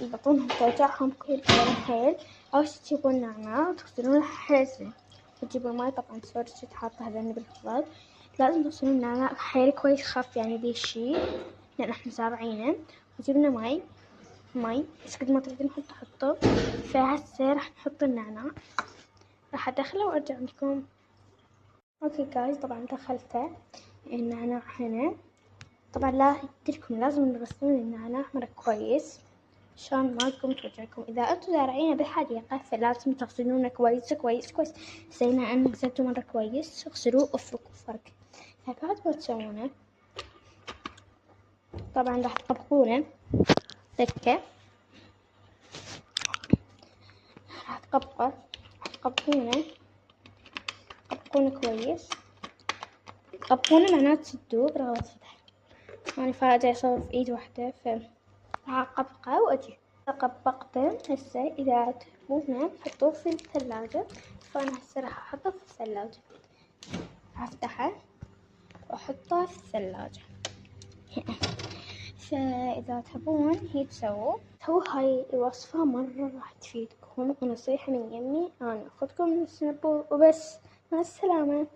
يبطونهم توجعهم كل حيل. أول شي تجيبون نعناع وتغسلونه حيل زين، وتجيبون ماي طبعا سوري كنت حاطة هذني بالخلاط. لازم تغسلون النعناع حيل كويس خف يعني ذي الشي لأن احنا زارعينه. وجبنا ماي بس قد ما تريدون حطوا. فهسه راح نحط النعناع، راح ادخله وارجع لكم. اوكي جايز طبعا دخلته النعناع هنا. طبعا لا يدركم لازم تغسلون النعناع مرة كويس عشان ما تقوم توجعكم. اذا انتم زارعينه بالحديقة فلازم تغسلونه كويس كويس كويس زي ما انا غسلته مرة كويس. اغسلوه افركوا فرق. فبعد ما تسوونه طبعا راح تطبخونه دكة، راح تطبخونه كويس. طبقونه معناته تسدوه برغبة فتح. أنا فاجأ أصور في إيد واحدة فهقبقه وأجي طبقته. هسه إذا تحبونه حطوه في الثلاجة، فأنا هسه راح أحطه في الثلاجة. أفتحه وأحطه في الثلاجة هنا. فإذا تبون هي تسووا هاي الوصفة مرة راح تفيدكم، ونصيحة من يمي أنا أخذكم من السناب وبس. مع السلامة.